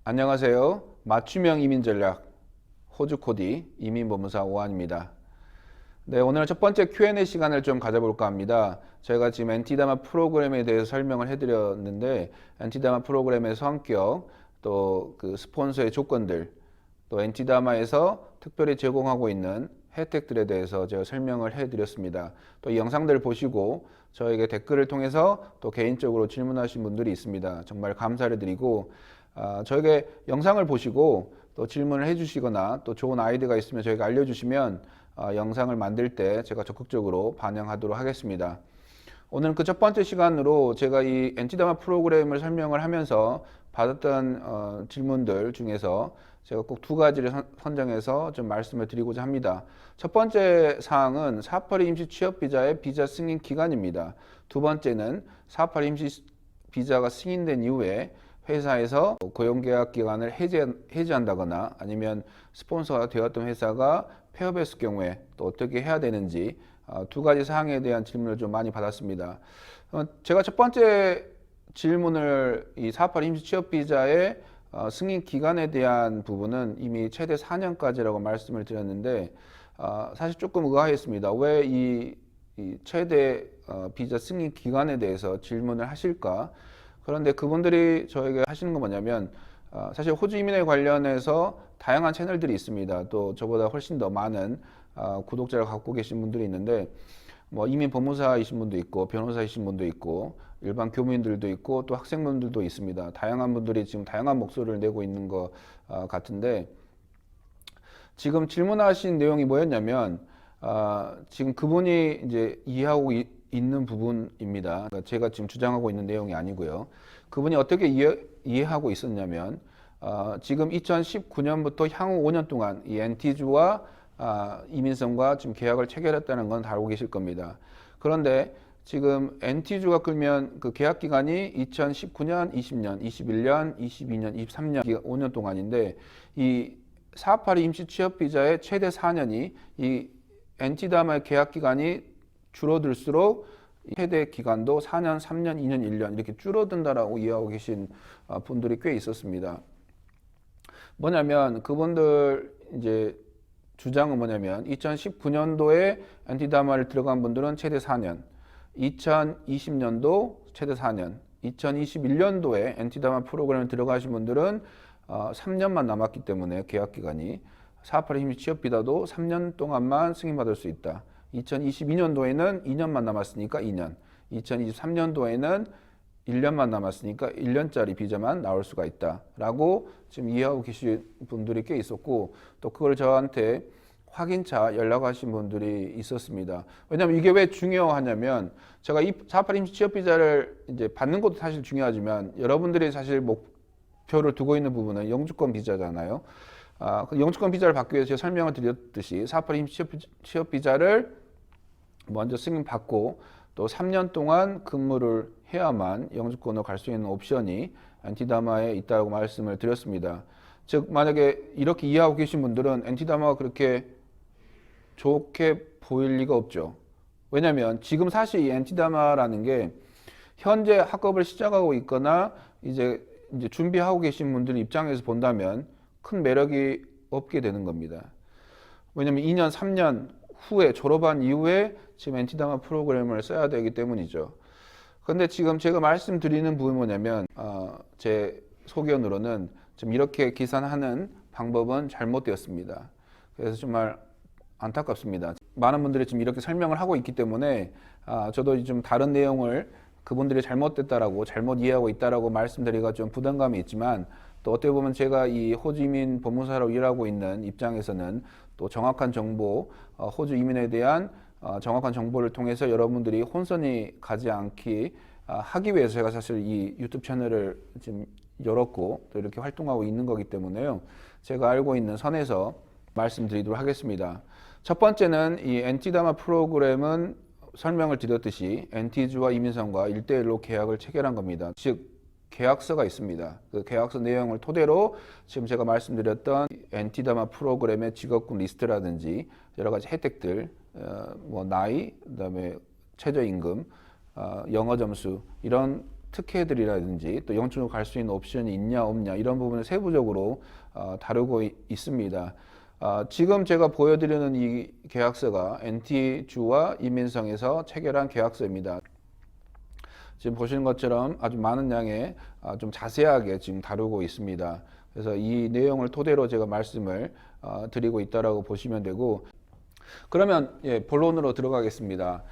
안녕하세요. 맞춤형 이민 전략 호주 코디 이민법무사 오한입니다. 네, 오늘 첫 번째 Q&A 시간을 좀 가져볼까 합니다. 저희가 지금 엔티다마 프로그램에 대해서 설명을 해드렸는데 엔티다마 프로그램의 성격, 또 그 스폰서의 조건들, 또 엔티다마에서 특별히 제공하고 있는 혜택들에 대해서 제가 설명을 해드렸습니다. 또 이 영상들을 보시고 저에게 댓글을 통해서 또 개인적으로 질문하신 분들이 있습니다. 정말 감사를 드리고 저에게 영상을 보시고 또 질문을 해주시거나 또 좋은 아이디어가 있으면 저에게 알려주시면 영상을 만들 때 제가 적극적으로 반영하도록 하겠습니다. 오늘 그 첫 번째 시간으로 제가 이 엔티다마 프로그램을 설명을 하면서 받았던 질문들 중에서 제가 꼭 두 가지를 선정해서 좀 말씀을 드리고자 합니다. 첫 번째 사항은 482 임시 취업 비자의 비자 승인 기간입니다. 두 번째는 482 임시 비자가 승인된 이후에 회사에서 고용계약 기간을 해지한다거나 아니면 스폰서가 되었던 회사가 폐업했을 경우에 또 어떻게 해야 되는지 두 가지 사항에 대한 질문을 좀 많이 받았습니다. 제가 첫 번째 질문을 이 482 임시 취업 비자의 승인 기간에 대한 부분은 이미 최대 4년까지라고 말씀을 드렸는데 사실 조금 의아했습니다. 왜 이 최대 비자 승인 기간에 대해서 질문을 하실까? 그런데 그분들이 저에게 하시는 건 뭐냐면 사실 호주 이민에 관련해서 다양한 채널들이 있습니다. 또 저보다 훨씬 더 많은 구독자를 갖고 계신 분들이 있는데 뭐 이민 법무사이신 분도 있고 변호사이신 분도 있고 일반 교민들도 있고 또 학생분들도 있습니다. 다양한 분들이 지금 다양한 목소리를 내고 있는 것 같은데 지금 질문하신 내용이 뭐였냐면 지금 그분이 이제 이해하고 있는 부분입니다. 그러니까 제가 지금 주장하고 있는 내용이 아니고요. 그분이 어떻게 이해하고 있었냐면 지금 2019년부터 향후 5년 동안 이 엔티주와 이민성과 지금 계약을 체결했다는 건 다 알고 계실 겁니다. 그런데 지금 엔티주가 끌면 그 계약 기간이 2019년, 20년, 21년, 22년, 23년 5년 동안인데 이 482 임시 취업 비자의 최대 4년이 이 엔티다마의 계약 기간이 줄어들수록 최대 기간도 4년, 3년, 2년, 1년 이렇게 줄어든다라고 이해하고 계신 분들이 꽤 있었습니다. 뭐냐면 그분들 이제 주장은 뭐냐면 2019년도에 엔티다마를 들어간 분들은 최대 4년, 2020년도 최대 4년, 2021년도에 엔티다마 프로그램에 들어가신 분들은 3년만 남았기 때문에 계약 기간이 482 임시 취업 비자도 3년 동안만 승인받을 수 있다. 2022년도에는 2년만 남았으니까 2년, 2023년도에는 1년만 남았으니까 1년짜리 비자만 나올 수가 있다라고 지금 이해하고 계신 분들이 꽤 있었고 또 그걸 저한테 확인차 연락하신 분들이 있었습니다. 왜냐하면 이게 왜 중요하냐면 제가 이 482 임시 취업 비자를 이제 받는 것도 사실 중요하지만 여러분들이 사실 목표를 두고 있는 부분은 영주권 비자잖아요. 그 영주권 비자를 받기 위해서 제가 설명을 드렸듯이 482 임시 취업 비자를 먼저 승인받고 또 3년 동안 근무를 해야만 영주권으로 갈 수 있는 옵션이 엔티다마에 있다고 말씀을 드렸습니다. 즉 만약에 이렇게 이해하고 계신 분들은 엔티다마가 그렇게 좋게 보일 리가 없죠. 왜냐하면 지금 사실 이 엔티다마라는 게 현재 학업을 시작하고 있거나 이제 준비하고 계신 분들 입장에서 본다면 큰 매력이 없게 되는 겁니다. 왜냐하면 2년, 3년 후에 졸업한 이후에 지금 엔티다마 프로그램을 써야 되기 때문이죠. 그런데 지금 제가 말씀드리는 부분이 뭐냐면 제 소견으로는 지금 이렇게 계산하는 방법은 잘못되었습니다. 그래서 정말 안타깝습니다. 많은 분들이 지금 이렇게 설명을 하고 있기 때문에 저도 좀 다른 내용을 그분들이 잘못됐다라고 잘못 이해하고 있다라고 말씀드리기가 좀 부담감이 있지만 또 어떻게 보면 제가 이 호주 이민 법무사로 일하고 있는 입장에서는 또 정확한 정보, 호주 이민에 대한 정확한 정보를 통해서 여러분들이 혼선이 가지 않기 하기 위해서 제가 사실 이 유튜브 채널을 지금 열었고 또 이렇게 활동하고 있는 거기 때문에요. 제가 알고 있는 선에서 말씀드리도록 하겠습니다. 첫 번째는 이 엔티다마 프로그램은 설명을 드렸듯이 엔티주와 이민성과 1대1로 계약을 체결한 겁니다. 즉 계약서가 있습니다. 그 계약서 내용을 토대로 지금 제가 말씀드렸던 엔티다마 프로그램의 직업군 리스트라든지 여러 가지 혜택들, 뭐 나이, 그다음에 최저임금, 영어 점수 이런 특혜들이라든지 또 영주로 갈 수 있는 옵션이 있냐 없냐 이런 부분을 세부적으로 다루고 있습니다. 지금 제가 보여드리는 이 계약서가 NT주와 이민성에서 체결한 계약서입니다. 지금 보시는 것처럼 아주 많은 양의 좀 자세하게 지금 다루고 있습니다. 그래서 이 내용을 토대로 제가 말씀을 드리고 있다라고 보시면 되고, 그러면 본론으로 들어가겠습니다.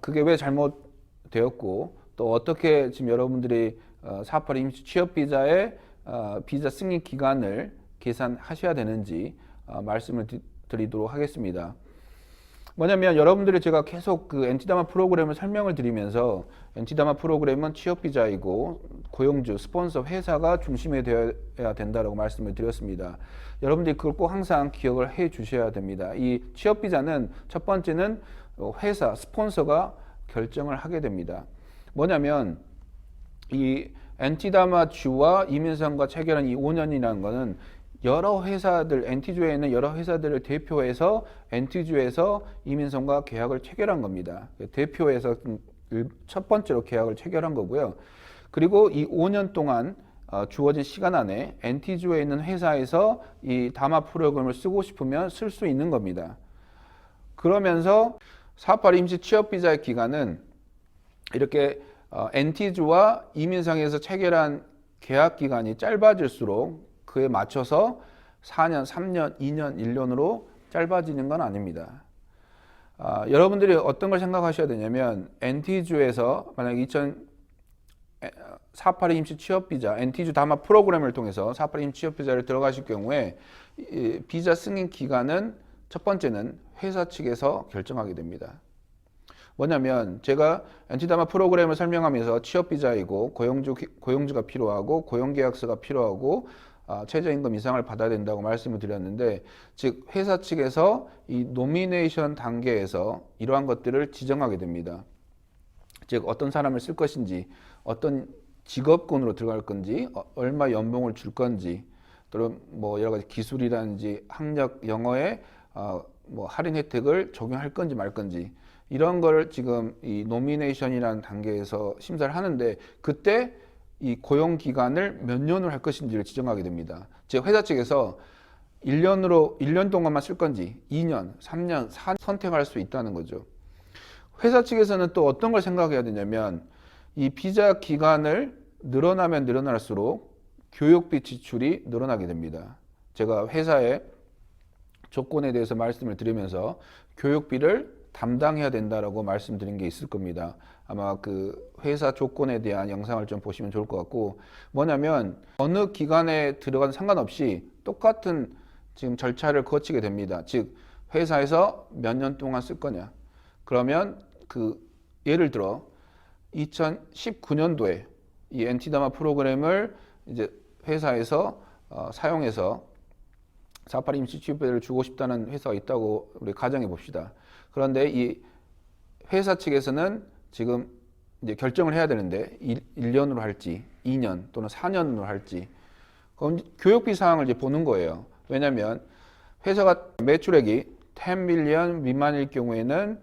그게 왜 잘못되었고 또 어떻게 지금 여러분들이 482 임시 취업 비자의 비자 승인 기간을 계산하셔야 되는지 말씀을 드리도록 하겠습니다. 뭐냐면 여러분들이 제가 계속 그 NT다마 프로그램을 설명을 드리면서 NT다마 프로그램은 취업 비자이고 고용주, 스폰서 회사가 중심이 되어야 된다라고 말씀을 드렸습니다. 여러분들이 그걸 꼭 항상 기억을 해 주셔야 됩니다. 이 취업 비자는 첫 번째는 회사, 스폰서가 결정을 하게 됩니다. 뭐냐면 이 NT다마 주와 이민성과 체결한 이 5년이라는 거는 여러 회사들, NT주에 있는 여러 회사들을 대표해서 NT주에서 이민성과 계약을 체결한 겁니다. 대표해서 첫 번째로 계약을 체결한 거고요. 그리고 이 5년 동안 주어진 시간 안에 NT주에 있는 회사에서 이 다마 프로그램을 쓰고 싶으면 쓸 수 있는 겁니다. 그러면서 482 임시 취업 비자의 기간은 이렇게 NT주와 이민성에서 체결한 계약 기간이 짧아질수록 그에 맞춰서 4년, 3년, 2년, 1년으로 짧아지는 건 아닙니다. 여러분들이 어떤 걸 생각하셔야 되냐면 NT주에서 만약 482 임시 취업비자, NT주 다마 프로그램을 통해서 482 임시 취업비자를 들어가실 경우에 비자 승인 기간은 첫 번째는 회사 측에서 결정하게 됩니다. 뭐냐면 제가 NT다마 프로그램을 설명하면서 취업비자이고 고용주가 필요하고 고용계약서가 필요하고 최저임금 이상을 받아야 된다고 말씀을 드렸는데, 즉 회사 측에서 이 노미네이션 단계에서 이러한 것들을 지정하게 됩니다. 즉 어떤 사람을 쓸 것인지, 어떤 직업군으로 들어갈 건지, 얼마 연봉을 줄 건지, 또는 뭐 여러 가지 기술이라든지 학력, 영어에 뭐 할인 혜택을 적용할 건지 말 건지, 이런 걸 지금 이 노미네이션이라는 단계에서 심사를 하는데, 그때 이 고용 기간을 몇 년을 할 것인지를 지정하게 됩니다. 즉 회사 측에서 1년 동안만 쓸 건지 2년, 3년, 4년 선택할 수 있다는 거죠. 회사 측에서는 또 어떤 걸 생각해야 되냐면 이 비자 기간을 늘어나면 늘어날수록 교육비 지출이 늘어나게 됩니다. 제가 회사의 조건에 대해서 말씀을 드리면서 교육비를 담당해야 된다라고 말씀드린 게 있을 겁니다. 아마 그 회사 조건에 대한 영상을 좀 보시면 좋을 것 같고, 뭐냐면 어느 기관에 들어간 상관없이 똑같은 지금 절차를 거치게 됩니다. 즉 회사에서 몇 년 동안 쓸 거냐, 그러면 그 예를 들어 2019년도에 이 NT다마 프로그램을 이제 회사에서 사용해서 482 임시 취업비자를 주고 싶다는 회사가 있다고 우리 가정해 봅시다. 그런데 이 회사 측에서는 지금 이제 결정을 해야 되는데 1년으로 할지 2년 또는 4년으로 할지, 그럼 교육비 사항을 이제 보는 거예요. 왜냐하면 회사가 매출액이 10 밀리언 미만일 경우에는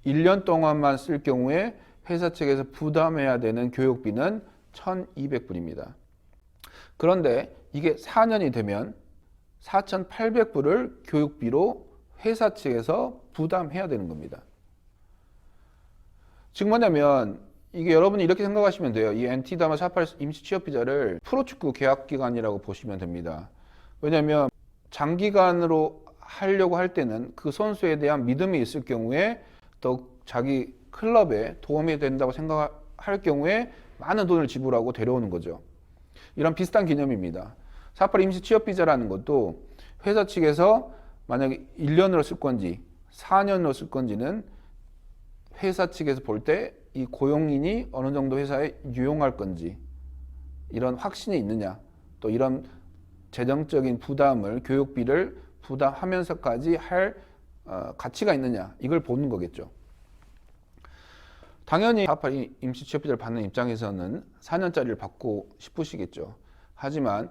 1년 동안만 쓸 경우에 회사 측에서 부담해야 되는 교육비는 1,200불입니다. 그런데 이게 4년이 되면 4,800불을 교육비로 회사 측에서 부담해야 되는 겁니다. 즉 뭐냐면 이게 여러분이 이렇게 생각하시면 돼요. 이 NT다마 482 임시 취업비자를 프로축구 계약 기간이라고 보시면 됩니다. 왜냐하면 장기간으로 하려고 할 때는 그 선수에 대한 믿음이 있을 경우에 또 자기 클럽에 도움이 된다고 생각할 경우에 많은 돈을 지불하고 데려오는 거죠. 이런 비슷한 개념입니다. 482 임시 취업비자라는 것도 회사 측에서 만약에 1년으로 쓸 건지 4년으로 쓸 건지는 회사 측에서 볼 때 이 고용인이 어느 정도 회사에 유용할 건지, 이런 확신이 있느냐, 또 이런 재정적인 부담을, 교육비를 부담하면서까지 할 가치가 있느냐, 이걸 보는 거겠죠. 당연히 482 임시 취업비자를 받는 입장에서는 4년짜리를 받고 싶으시겠죠. 하지만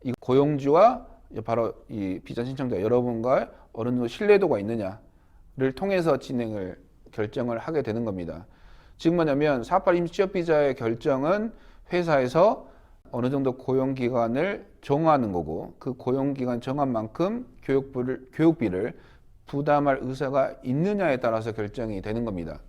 이 고용주와 바로 이 비자 신청자 여러분과 어느 정도 신뢰도가 있느냐를 통해서 결정을 하게 되는 겁니다. 즉 뭐냐면 4.8 임시 취업 비자의 결정은 회사에서 어느 정도 고용 기간을 정하는 거고 그 고용 기간 정한 만큼 교육비를 부담할 의사가 있느냐에 따라서 결정이 되는 겁니다.